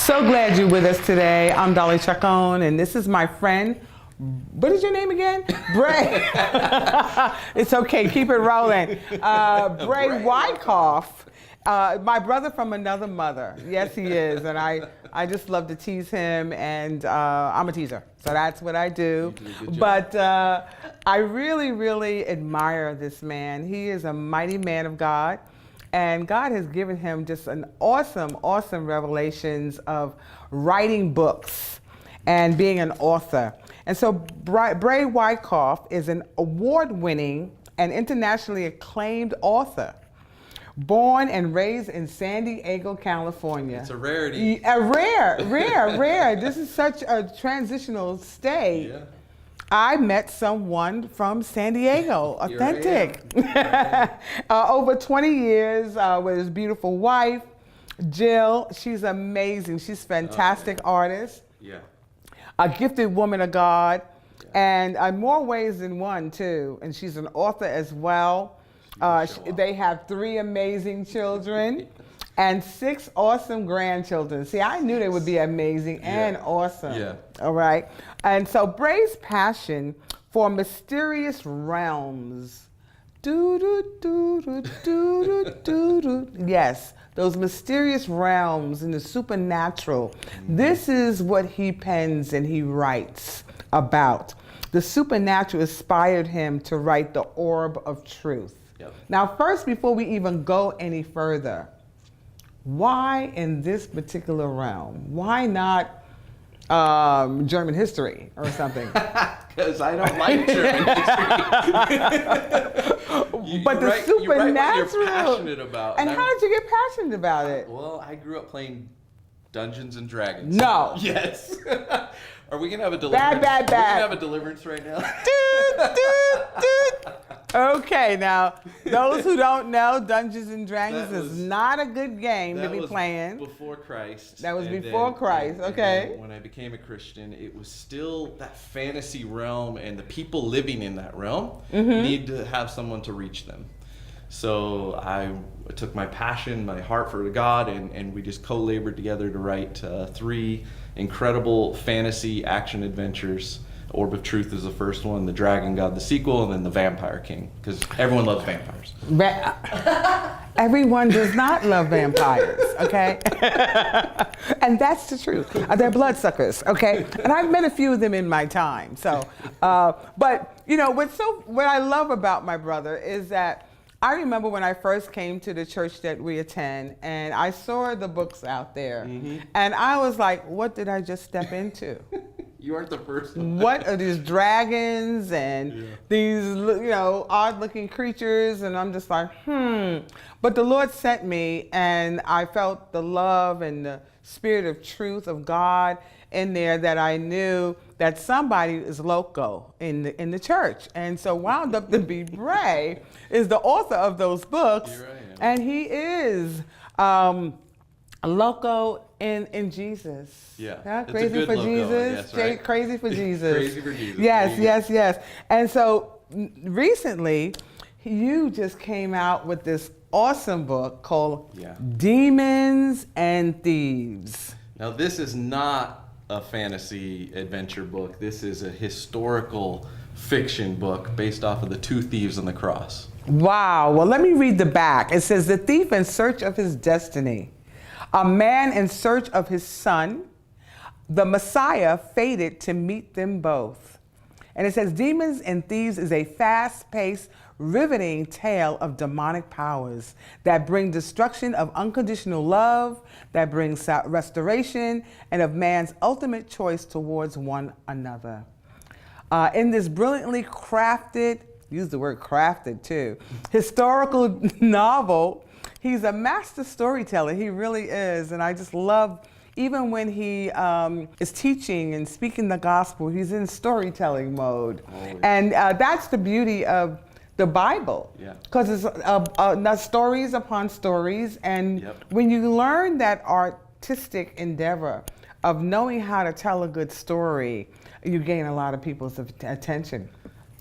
So glad you're with us today. I'm Dolly Chacon, and this is my friend. What is your name again? Brae. It's okay, keep it rolling. Brae Wyckoff, my brother from another mother. Yes, he is, and I just love to tease him, and I'm a teaser, so that's what I do. But I really, really admire this man. He is a mighty man of God. And God has given him just an awesome, awesome revelations of writing books and being an author. And so Brae Wyckoff is an award-winning and internationally acclaimed author, born and raised in San Diego, California. It's a rarity. Rare. This is such a transitional state. Yeah. I met someone from San Diego, authentic. Over 20 years with his beautiful wife, Jill. She's amazing. She's a fantastic artist. Yeah. A gifted woman of God, and more ways than one too. And she's an author as well. They have 3 amazing children and 6 awesome grandchildren. See, I knew they would be amazing and awesome. Yeah. All right. And so Brae's passion for mysterious realms. Yes, those mysterious realms and the supernatural. This is what he pens and he writes about. The supernatural inspired him to write The Orb of Truth. Yep. Now, first, before we even go any further, why in this particular realm? Why not German history or something? Because I don't like German history. But the supernatural. You write what you're passionate about. And how did you get passionate about it? Well, I grew up playing Dungeons and Dragons. No. Yes. Are we gonna have a deliverance? Bad. We're gonna have a deliverance right now. Okay, now those who don't know, Dungeons and Dragons is not a good game to be playing. Before Christ. That was before Christ. Okay. When I became a Christian, it was still that fantasy realm, and the people living in that realm need to have someone to reach them. So I took my passion, my heart for God, and we just co-labored together to write 3 incredible fantasy action adventures. Orb of Truth is the first one, The Dragon God the sequel, and then The Vampire King, because everyone loves vampires. Everyone does not love vampires, okay? And that's the truth. They're bloodsuckers, okay? And I've met a few of them in my time. So, but you know, what I love about my brother is that I remember when I first came to the church that we attend, and I saw the books out there, and I was like, what did I just step into? You aren't the first one. What are these dragons and these, odd-looking creatures? And I'm just like, But the Lord sent me, and I felt the love and the spirit of truth of God in there, that I knew that somebody is loco in the church. And so wound up to be Brae is the author of those books. Here I am. And he is loco in Jesus. Yeah. It's Crazy a good for logo, Jesus. yes, right? Crazy for Jesus. Crazy for Jesus. Yes. And so recently, you just came out with this awesome book called Demons and Thieves. Now, this is not a fantasy adventure book. This is a historical fiction book based off of the 2 thieves on the cross. Wow. Well, let me read the back. It says, the thief in search of his destiny, a man in search of his son, the Messiah fated to meet them both. And it says, Demons and Thieves is a fast-paced, riveting tale of demonic powers that bring destruction of unconditional love, that brings restoration, and of man's ultimate choice towards one another. In this brilliantly crafted, use the word crafted too, historical novel, he's a master storyteller. He really is. And I just love, even when he is teaching and speaking the gospel, he's in storytelling mode. Always. And that's the beauty of the Bible, because it's stories upon stories. And when you learn that artistic endeavor of knowing how to tell a good story, you gain a lot of people's attention.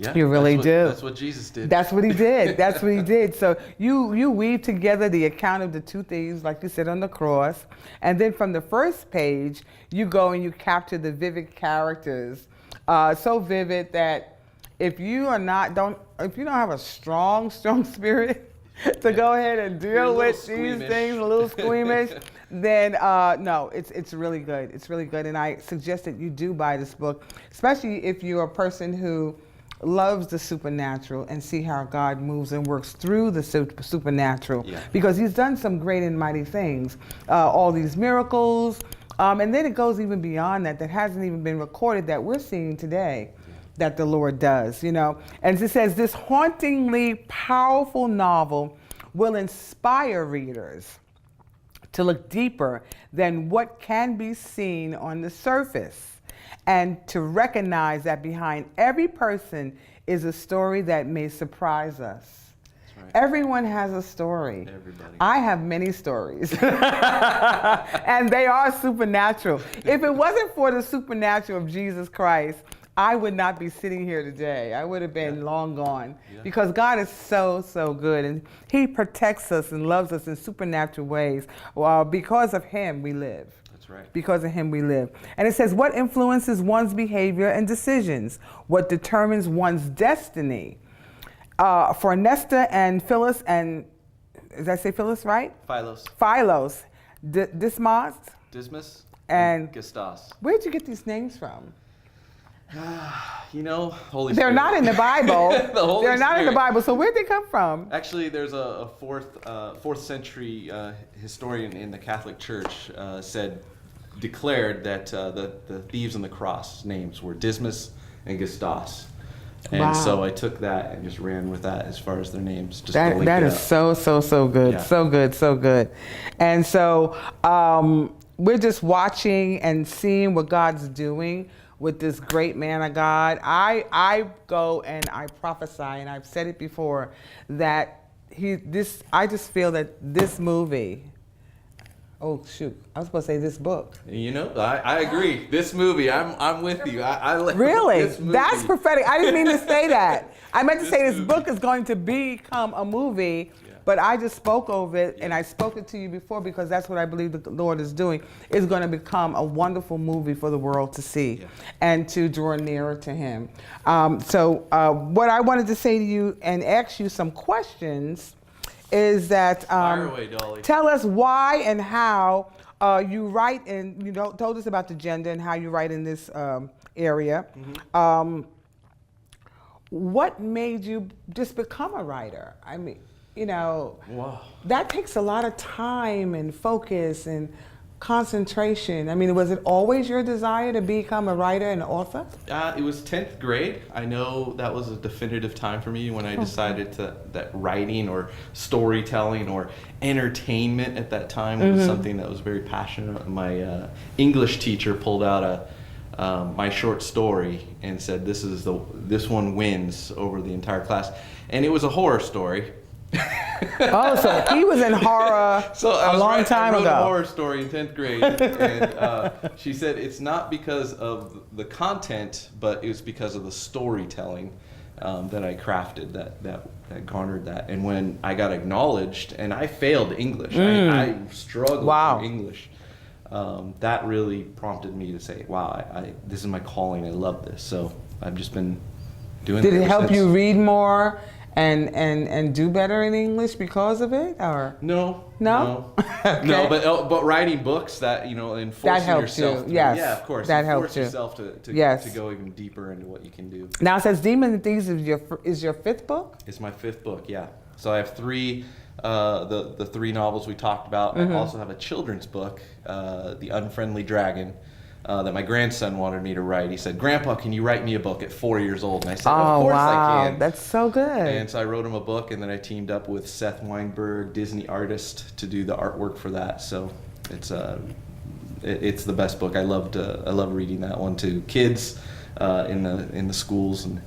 Yeah, You really do. That's what Jesus did. That's what he did. That's what he did. So you weave together the account of the two thieves, like you said, on the cross, and then from the first page, you go and you capture the vivid characters, so vivid that if you don't have a strong spirit to go ahead and deal with these things, a little squeamish, then no, it's really good. It's really good, and I suggest that you do buy this book, especially if you're a person who loves the supernatural and see how God moves and works through the supernatural, because he's done some great and mighty things, all these miracles, and then it goes even beyond that hasn't even been recorded that we're seeing today that the Lord does, you know. And it says this hauntingly powerful novel will inspire readers to look deeper than what can be seen on the surface, and to recognize that behind every person is a story that may surprise us. That's right. Everyone has a story. Everybody. I have many stories. And they are supernatural. If it wasn't for the supernatural of Jesus Christ, I would not be sitting here today. I would have been long gone. Because God is so, so good. And he protects us and loves us in supernatural ways. Well, because of him, we live. Right. Because of him we live. And it says, what influences one's behavior and decisions? What determines one's destiny? For Nesta and Phyllis and, did I say Phyllis right? Philos. Dismas. And Gestas. Where'd you get these names from? You know, Holy They're Spirit. not in the Bible. They're not in the Spirit. Bible. So where'd they come from? Actually, there's a fourth century historian in the Catholic Church declared that the thieves on the cross names were Dismas and Gestas. And so I took that and just ran with that as far as their names. Just that is so good. Yeah. So good. And so we're just watching and seeing what God's doing with this great man of God. I go and I prophesy, and I've said it before, that I just feel that this movie, oh shoot, I was supposed to say this book. You know, I agree. This movie, I'm with you. I really? This movie. That's prophetic. I didn't mean to say that. I meant to say this book is going to become a movie. But I just spoke over it, and I spoke it to you before because that's what I believe the Lord is doing. It's going to become a wonderful movie for the world to see and to draw nearer to him. So what I wanted to say to you and ask you some questions is that fire away, Dolly. Tell us why and how you write, and you told us about the gender and how you write in this area. Mm-hmm. What made you just become a writer? I mean, that takes a lot of time and focus and concentration. I mean, was it always your desire to become a writer and author? It was 10th grade. I know that was a definitive time for me when I decided that writing or storytelling or entertainment at that time was something that was very passionate. My English teacher pulled out my short story and said, this one wins over the entire class. And it was a horror story. Oh, so he was in horror a long time ago. I wrote a horror story in 10th grade, and she said it's not because of the content, but it was because of the storytelling that I crafted that garnered that. And when I got acknowledged, and I failed English, I struggled with English. That really prompted me to say, wow, this is my calling. I love this. So I've just been doing it. Did it help you read more and do better in English because of it, or no? Okay. No, but writing books and forcing yourself. Yeah, of course. That helps you. Yourself to go even deeper into what you can do. Now it says Demon and Thieves is your fifth book? It's my fifth book. Yeah. So I have three. The three novels we talked about. I also have a children's book, The Unfriendly Dragon, that my grandson wanted me to write. He said, "Grandpa, can you write me a book at 4 years old?" And I said, "Of course I can." That's so good. And so I wrote him a book, and then I teamed up with Seth Weinberg, Disney artist, to do the artwork for that. So it's the best book. I love reading that one to kids in the schools and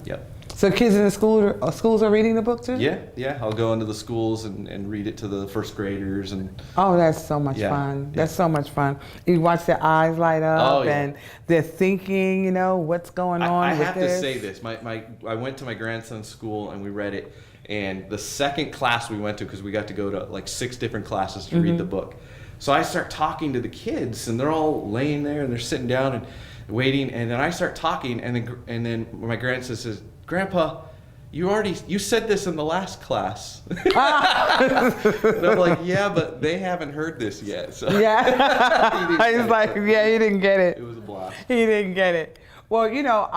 yep. So kids in the schools are reading the book too? Yeah. I'll go into the schools and read it to the first graders and. Oh, that's so much fun. That's so much fun. You watch their eyes light up and they're thinking, you know, what's going on I with have this. to say this. I went to my grandson's school and we read it. And the second class we went to, because we got to go to like 6 different classes to read the book. So I start talking to the kids and they're all laying there and they're sitting down and waiting. And then I start talking and then my grandson says, "Grandpa, you said this in the last class." And I'm like, "Yeah, but they haven't heard this yet." So Yeah. He's like, yeah, he didn't get it. It was a blast. He didn't get it. Well, you know,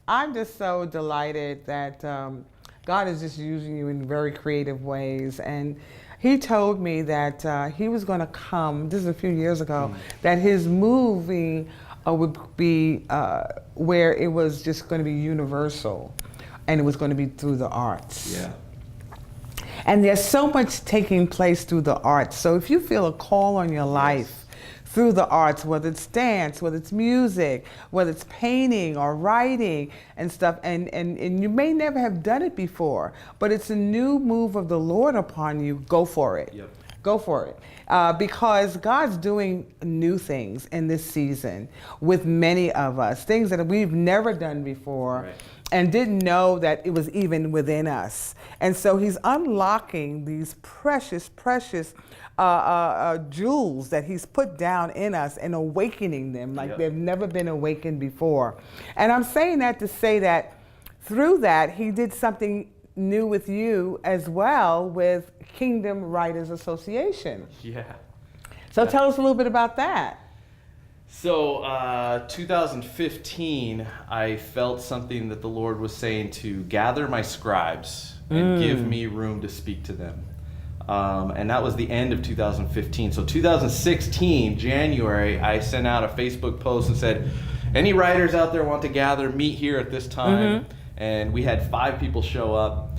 I'm just so delighted that God is just using you in very creative ways. And he told me that he was going to come, this is a few years ago, that his movie would be where it was just going to be universal. And it was going to be through the arts. Yeah. And there's so much taking place through the arts. So if you feel a call on your life through the arts, whether it's dance, whether it's music, whether it's painting or writing and stuff, and you may never have done it before, but it's a new move of the Lord upon you, go for it. Yep. Go for it. Because God's doing new things in this season with many of us, things that we've never done before. Right. And didn't know that it was even within us. And so he's unlocking these precious, precious jewels that he's put down in us and awakening them like they've never been awakened before. And I'm saying that to say that through that, he did something new with you as well with Kingdom Writers Association. Yeah. So tell us a little bit about that. So 2015, I felt something that the Lord was saying to gather my scribes and give me room to speak to them. And that was the end of 2015. So 2016, January, I sent out a Facebook post and said, any writers out there want to gather, meet here at this time. And we had 5 people show up.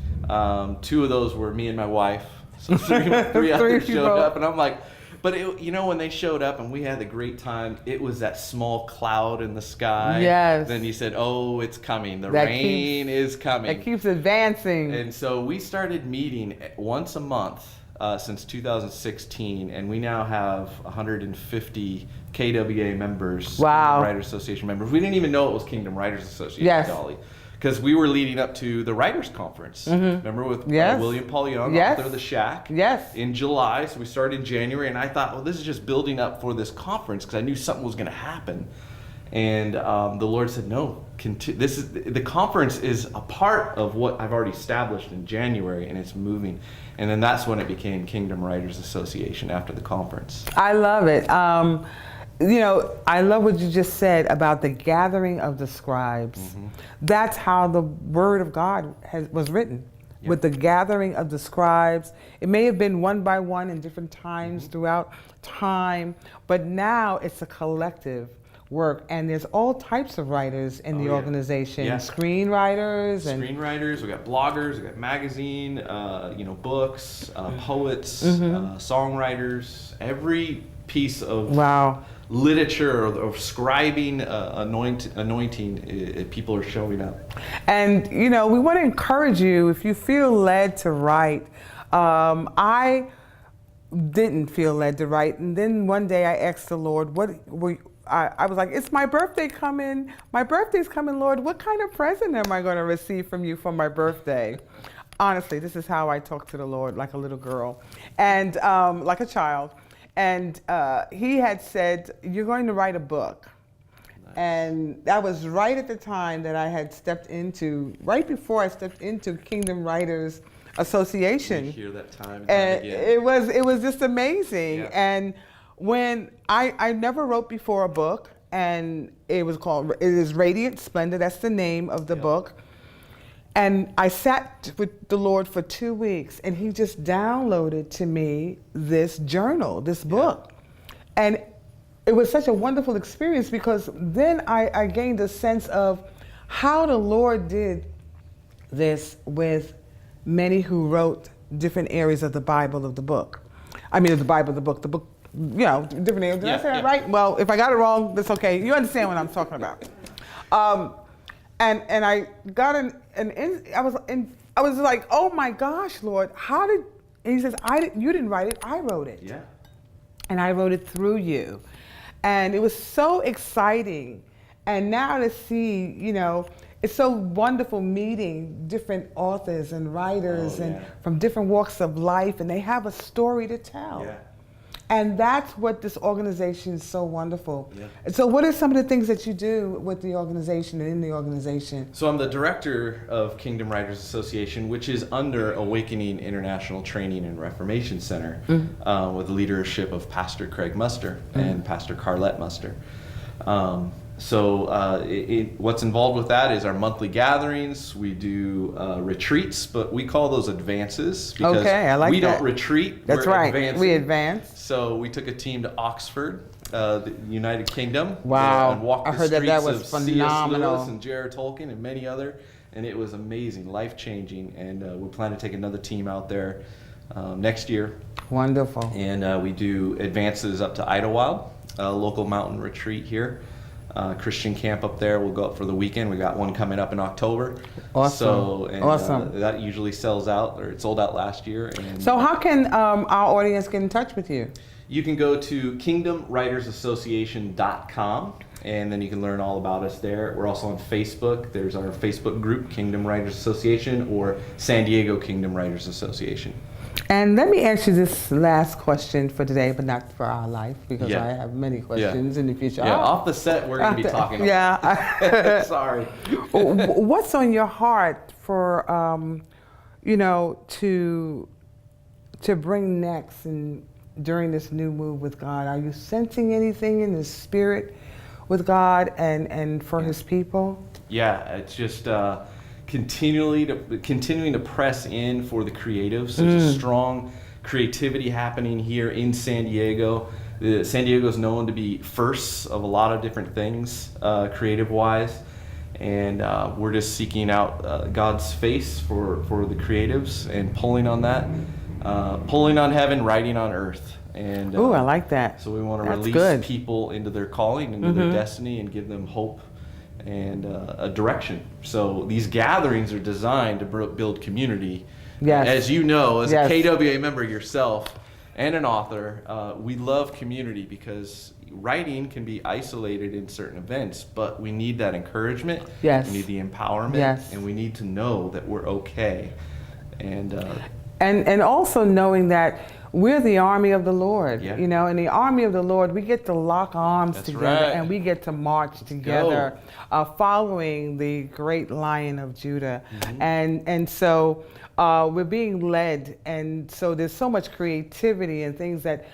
2 of those were me and my wife. So 3 others showed up. And I'm like, but you know, when they showed up and we had a great time, it was that small cloud in the sky. Yes. Then you said, oh, it's coming. The rain is coming. It keeps advancing. And so we started meeting once a month since 2016, and we now have 150 KWA members. Wow. Kingdom Writers Association members. We didn't even know it was Kingdom Writers Association, Dolly. Because we were leading up to the Writers Conference. Remember with William Paul Young, author of The Shack? In July. So we started in January, and I thought, well, this is just building up for this conference because I knew something was going to happen. And the Lord said, no, the conference is a part of what I've already established in January, and it's moving. And then that's when it became Kingdom Writers Association after the conference. I love it. You know, I love what you just said about the gathering of the scribes. That's how the Word of God was written, with the gathering of the scribes. It may have been one by one in different times throughout time, but now it's a collective work, and there's all types of writers in the organization. Screenwriters, we got bloggers, we got magazine, books, poets, songwriters, every piece of literature or scribing, anointing, people are showing up. And you know, we want to encourage you, if you feel led to write. I didn't feel led to write, and then one day I asked the Lord, I was like, it's my birthday coming. My birthday's coming, Lord. What kind of present am I going to receive from you for my birthday? Honestly, this is how I talk to the Lord, like a little girl, and like a child. And he had said, you're going to write a book. Nice. And that was right at the time that I had stepped into, right before I stepped into Kingdom Writers Association. You hear that time and again. It was just amazing. Yeah. And when I never wrote before a book, and it is Radiant Splendor, that's the name of the book. And I sat with the Lord for 2 weeks, and he just downloaded to me this journal, this book. And it was such a wonderful experience, because then I gained a sense of how the Lord did this with many who wrote different areas of the Bible of the book. I mean, of the Bible, the book, you know, different areas. Did I say that right? Well, if I got it wrong, that's okay. You understand what I'm talking about. And I got I was like, oh my gosh, Lord, how did? And he says, you didn't write it, I wrote it. Yeah. And I wrote it through you. And it was so exciting. And now to see, it's so wonderful meeting different authors and writers and from different walks of life, and they have a story to tell. Yeah. And that's what this organization is so wonderful. Yeah. And so what are some of the things that you do with the organization and in the organization? So I'm the director of Kingdom Writers Association, which is under Awakening International Training and Reformation Center, with the leadership of Pastor Craig Muster and Pastor Carlette Muster. What's involved with that is our monthly gatherings. We do retreats, but we call those advances because we don't retreat. That's we're right. Advancing. We advance. So we took a team to Oxford, the United Kingdom. Wow. And walked I the heard streets that was of phenomenal. C.S. Lewis and J.R.R. Tolkien and many other. And it was amazing, life-changing. And we plan to take another team out there next year. Wonderful. And we do advances up to Idlewild, a local mountain retreat here. Christian camp up there. We'll go up for the weekend. We got one coming up in October. Awesome. Awesome. That usually sells out, or it sold out last year. And so how can our audience get in touch with you? You can go to kingdomwritersassociation.com, and then you can learn all about us there. We're also on Facebook. There's our Facebook group, Kingdom Writers Association, or San Diego Kingdom Writers Association. And let me ask you this last question for today, but not for our life, because I have many questions in the future. Yeah, off the set, we're going to be talking. Yeah. Sorry. What's on your heart for, to bring next and during this new move with God? Are you sensing anything in the spirit with God and for His people? Yeah, it's just continuing to press in for the creatives. There's a strong creativity happening here in San Diego. San Diego is known to be first of a lot of different things, creative-wise, and we're just seeking out God's face for the creatives and pulling on that, pulling on heaven, writing on earth. And I like that. So we want to release people into their calling, into their destiny, and give them hope and a direction. So these gatherings are designed to build community. Yes. As you know, as a KWA member yourself and an author, we love community because writing can be isolated in certain events, but we need that encouragement. Yes. We need the empowerment. Yes. And we need to know that we're okay. And also knowing that we're the army of the Lord, Yeah. In the army of the Lord, we get to lock arms together and we get to march together, following the great Lion of Judah. And so we're being led, and so there's so much creativity and things that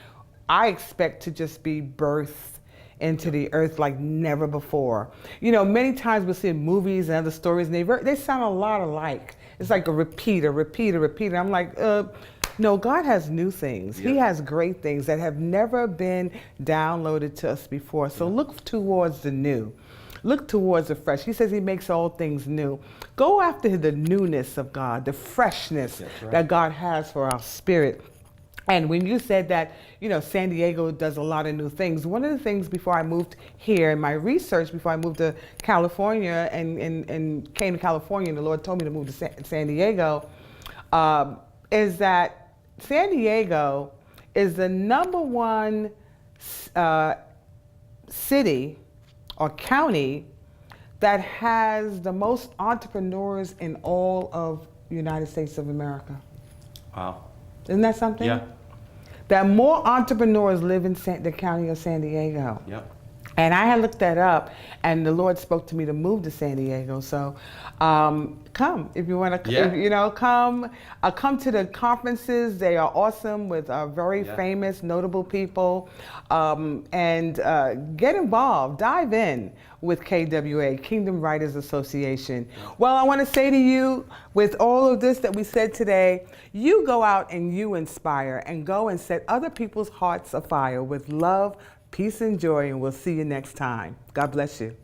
I expect to just be birthed into the earth like never before. Many times we'll see movies and other stories, and they sound a lot alike. It's like a repeat. I'm like, no, God has new things. He has great things that have never been downloaded to us before. So look towards the new. Look towards the fresh. He says He makes all things new. Go after the newness of God, the freshness that God has for our spirit. And when you said that, San Diego does a lot of new things, one of the things before I moved here, in my research, before I moved to California and came to California, and the Lord told me to move to San Diego, is that San Diego is the #1 city or county that has the most entrepreneurs in all of the United States of America. Wow. Isn't that something? Yeah. That more entrepreneurs live in the county of San Diego. Yep. And I had looked that up, and the Lord spoke to me to move to San Diego. So come if you want to, come to the conferences. They are awesome with very famous, notable people, and get involved. Dive in with KWA, Kingdom Writers Association. Well, I want to say to you, with all of this that we said today, you go out and you inspire and go and set other people's hearts afire with love, peace, and joy, and we'll see you next time. God bless you.